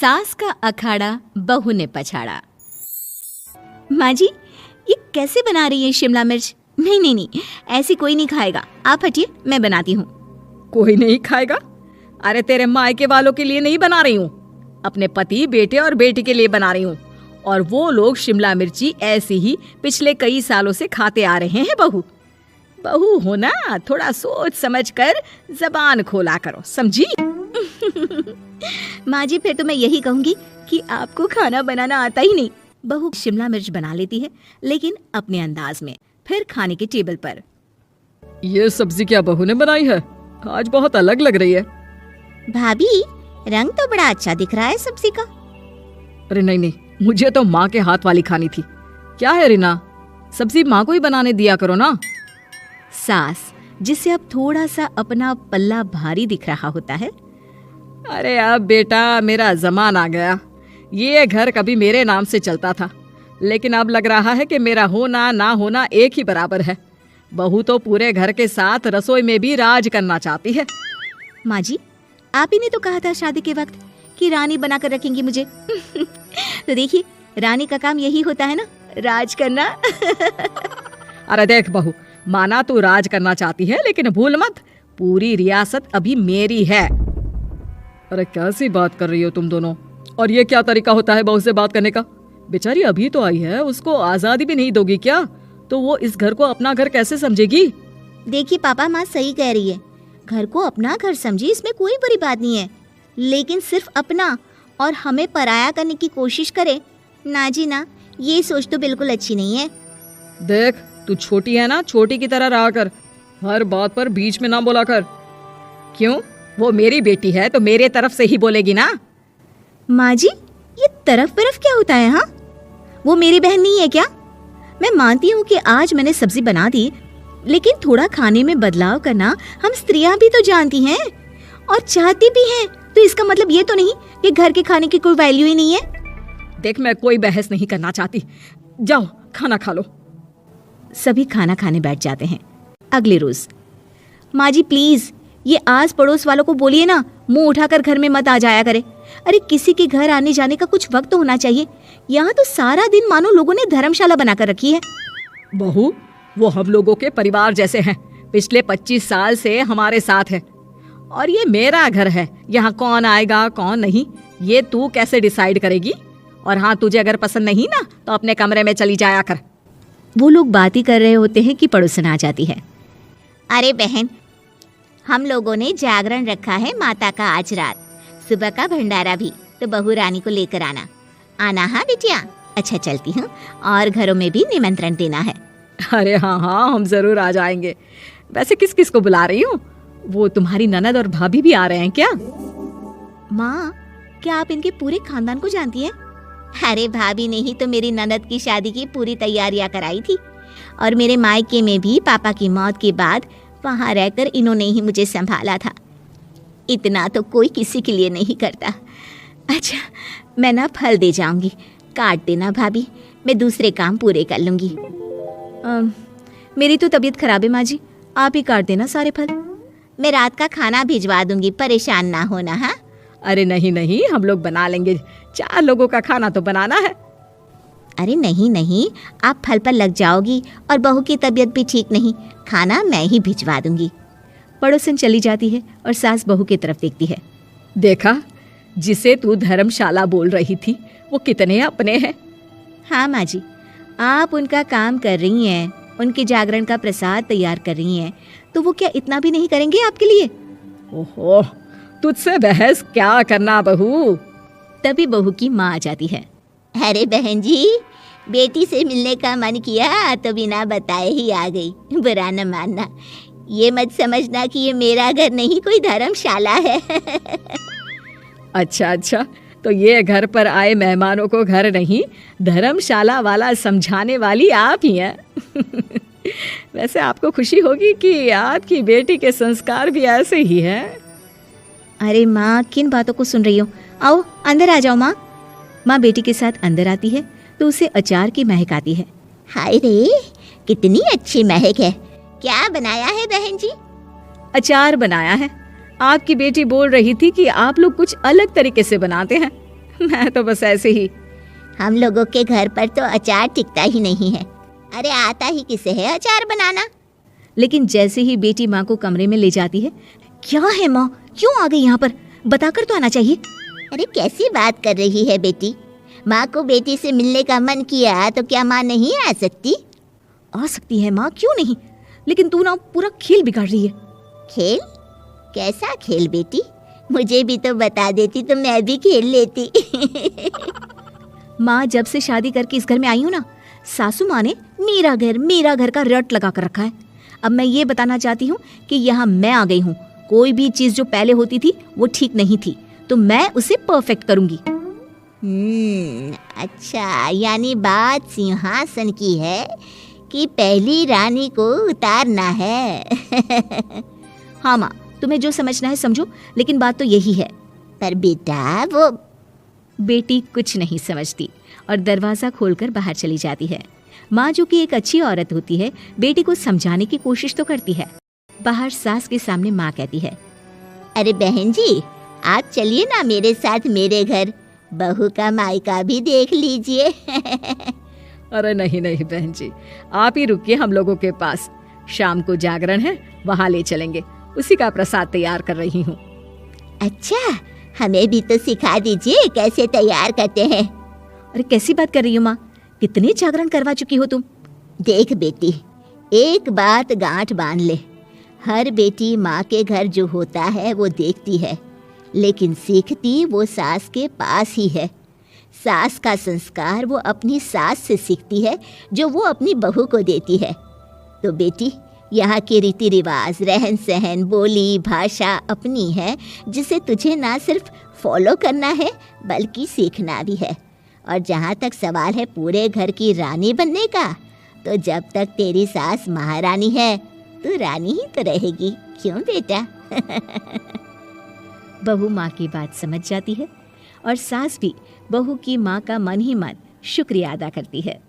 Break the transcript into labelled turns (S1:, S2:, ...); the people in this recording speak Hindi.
S1: सास का अखाड़ा बहू ने पछाड़ा। माँ जी, ये कैसे बना रही है शिमला मिर्च? नहीं नहीं नहीं, ऐसी कोई नहीं खाएगा, आप हटिए, मैं बनाती हूँ।
S2: कोई नहीं खाएगा? अरे तेरे मायके वालों के लिए नहीं बना रही हूँ, अपने पति, बेटे और बेटी के लिए बना रही हूँ। और वो लोग शिमला मिर्ची ऐसी ही पिछले कई सालों से खाते आ रहे हैं। बहू बहू हो ना, थोड़ा सोच समझ कर जबान खोला करो, समझी?
S1: माँ जी, फिर तो मैं यही कहूँगी कि आपको खाना बनाना आता ही नहीं। बहू शिमला मिर्च बना लेती है, लेकिन अपने अंदाज में। फिर खाने के टेबल पर,
S2: ये सब्जी क्या बहू ने बनाई है? आज बहुत अलग लग रही है।
S1: भाभी, रंग तो बड़ा अच्छा दिख रहा है सब्जी का।
S2: अरे नहीं नहीं, मुझे तो माँ के हाथ वाली खानी थी। क्या है रीना, सब्जी माँ को ही बनाने दिया करो ना।
S1: सास, जिसे अब थोड़ा सा अपना पल्ला भारी दिख रहा होता है।
S2: अरे अब बेटा मेरा जमान आ गया। ये घर कभी मेरे नाम से चलता था, लेकिन अब लग रहा है कि मेरा होना ना होना एक ही बराबर है। बहू तो पूरे घर के साथ रसोई में भी राज करना चाहती है।
S1: माँ जी, आप ही ने तो कहा था शादी के वक्त कि रानी बनाकर रखेंगी मुझे। तो देखिए, रानी का काम यही होता है ना, राज करना।
S2: अरे देख बहू, माना तू राज करना चाहती है, लेकिन भूल मत, पूरी रियासत अभी मेरी है। अरे कैसी बात कर रही हो तुम दोनों? और ये क्या तरीका होता है बहू से बात करने का? बेचारी अभी तो आई है, उसको आजादी भी नहीं दोगी क्या? तो वो इस घर को अपना घर कैसे समझेगी?
S1: देखिए पापा, माँ सही कह रही है, घर को अपना घर समझी, इसमें कोई बुरी बात नहीं है। लेकिन सिर्फ अपना और हमें पराया करने की कोशिश करे ना जी ना, ये सोच तो बिल्कुल अच्छी नहीं है।
S2: देख, तू छोटी है ना, छोटी की तरह रहा कर, हर बात पर बीच में ना बोला कर। क्यों? वो मेरी बेटी है तो मेरे तरफ से ही बोलेगी ना।
S1: माँ जी, ये तरफ क्या होता है? हाँ, वो मेरी बहन नहीं है क्या? मैं मानती हूँ कि आज मैंने सब्जी बना दी, लेकिन थोड़ा खाने में बदलाव करना हम स्त्रियां भी तो जानती हैं और चाहती भी हैं। तो इसका मतलब ये तो नहीं कि घर के खाने की कोई वैल्यू ही नहीं है।
S2: देख, मैं कोई बहस नहीं करना चाहती, जाओ खाना खा लो।
S1: सभी खाना खाने बैठ जाते हैं। अगले रोज, माँ जी प्लीज, ये आस पड़ोस वालों को बोलिए ना, मुंह उठाकर घर में मत आ जाया करे। अरे किसी के घर आने जाने का कुछ वक्त तो होना चाहिए। यहाँ तो सारा दिन मानो लोगों ने धर्मशाला बनाकर रखी है।
S2: बहू, वो हम लोगों के परिवार जैसे हैं, पिछले 25 साल से हमारे साथ है। और ये मेरा घर है, यहाँ कौन आएगा कौन नहीं, ये तू कैसे डिसाइड करेगी? और हाँ, तुझे अगर पसंद नहीं ना तो अपने कमरे में चली जाया कर।
S1: वो लोग बात ही कर रहे होते हैं कि पड़ोसन आ जाती है। अरे बहन, हम लोगों ने जागरण रखा है माता का आज रात, सुबह का भंडारा भी, तो बहू रानी को लेकर आना। आना हाँ बिटिया? अच्छा चलती हूँ, और घरों में भी निमंत्रण देना है।
S2: अरे हाँ हाँ, हम जरूर आ जाएंगे। वैसे किस किस को बुला रही हूँ? वो तुम्हारी ननद और भाभी भी आ रहे हैं क्या?
S1: माँ, क्या आप इनके पूरे खानदान को जानती हैं? अरे भाभी ने ही तो मेरी ननद की शादी की पूरी तैयारियां कराई थी, और मेरे मायके में भी पापा की मौत के बाद वहाँ रहकर इन्होंने ही मुझे संभाला था। इतना तो कोई किसी के लिए नहीं करता। अच्छा, मैं ना फल दे जाऊंगी, काट देना भाभी, मैं दूसरे काम पूरे कर लूंगी। मेरी तो तबीयत खराब है माँ जी, आप ही काट देना सारे फल। मैं रात का खाना भिजवा दूंगी, परेशान ना होना। हाँ?
S2: अरे नहीं नहीं, हम लोग बना लेंगे, 4 लोगों का खाना तो बनाना है।
S1: अरे नहीं नहीं, आप फल पर लग जाओगी, और बहू की तबीयत भी ठीक नहीं, खाना मैं ही भिजवा दूंगी। पड़ोसन चली जाती है और सास बहू की तरफ देखती है।
S2: देखा, जिसे तू धर्मशाला बोल रही थी वो कितने अपने हैं।
S1: हाँ माँ जी, आप उनका काम कर रही हैं, उनके जागरण का प्रसाद तैयार कर रही हैं, तो वो क्या इतना भी नहीं करेंगे आपके लिए?
S2: ओहो, तुझसे बहस क्या करना बहू।
S1: तभी बहू की माँ आ जाती है। अरे बहन जी, बेटी से मिलने का मन किया तो बिना बताए ही आ गई, बुरा न मानना। ये मत समझना कि ये मेरा घर नहीं, कोई धर्मशाला है।
S2: अच्छा अच्छा, तो ये घर पर आए मेहमानों को घर नहीं, धर्मशाला वाला समझाने वाली आप ही हैं। वैसे आपको खुशी होगी कि आपकी बेटी के संस्कार भी ऐसे ही हैं।
S1: अरे माँ, किन बातों को सुन रही हो? आओ अंदर आ जाओ माँ। माँ बेटी के साथ अंदर आती है तो उसे अचार की महक आती है। हाय रे, कितनी अच्छी महक है। क्या बनाया है बहन जी?
S2: अचार बनाया है। आपकी बेटी बोल रही थी कि आप लोग कुछ अलग तरीके से बनाते हैं। मैं तो बस ऐसे ही।
S1: हम लोगों के घर पर तो अचार टिकता ही नहीं है। अरे आता ही किसे है अचार बनाना।
S2: लेकिन जैसे ही बेटी माँ को कमरे में ले जाती है, क्या है माँ, क्यों आ गई यहाँ पर, बताकर तो आना चाहिए।
S1: अरे कैसी बात कर रही है बेटी, माँ को बेटी से मिलने का मन किया तो क्या माँ नहीं आ सकती?
S2: आ सकती है माँ, क्यों नहीं, लेकिन तू ना पूरा खेल बिगाड़ रही है।
S1: खेल? कैसा खेल बेटी? मुझे भी तो बता देती तो मैं भी खेल लेती।
S2: माँ, जब से शादी करके इस घर में आई हूँ ना, सासू माँ ने मेरा घर का रट लगा कर रखा है। अब मैं ये बताना चाहती हूँ कि यहाँ मैं आ गई हूँ। कोई भी चीज़ जो पहले होती थी वो ठीक नहीं थी, तो मैं उसे परफेक्ट करूँगी।
S1: अच्छा, यानी बात सिंहासन की है कि पहली रानी को उतारना है।
S2: हाँ माँ, तुम्हें जो समझना है समझो, लेकिन बात तो यही है।
S1: पर बेटा वो
S2: बेटी कुछ नहीं समझती और दरवाज़ा खोलकर बाहर चली जाती है। माँ, जो कि एक अच्छी औरत होती है, बेटी को समझाने की कोशिश तो करती है। बाहर सास के सामने माँ कहती है,
S1: अरे बहन जी, आप चलिए ना मेरे साथ मेरे घर, बहू का मायका भी देख लीजिए।
S2: अरे नहीं नहीं बहन जी, आप ही रुकिए हम लोगों के पास। शाम को जागरण है, वहाँ ले चलेंगे, उसी का प्रसाद तैयार कर रही हूँ।
S1: अच्छा, हमें भी तो सिखा दीजिए कैसे तैयार करते हैं।
S2: अरे कैसी बात कर रही हो माँ, कितने जागरण करवा चुकी हो तुम।
S1: देख बेटी, एक बात गांठ बांध ले, हर बेटी माँ के घर जो होता है वो देखती है, लेकिन सीखती वो सास के पास ही है। सास का संस्कार वो अपनी सास से सीखती है, जो वो अपनी बहू को देती है। तो बेटी, यहाँ के रीति रिवाज, रहन सहन, बोली भाषा अपनी है, जिसे तुझे ना सिर्फ फॉलो करना है बल्कि सीखना भी है। और जहाँ तक सवाल है पूरे घर की रानी बनने का, तो जब तक तेरी सास महारानी है तू रानी ही तो रहेगी, क्यों बेटा?
S2: बहू माँ की बात समझ जाती है और सास भी बहू की माँ का मन ही मन शुक्रिया अदा करती है।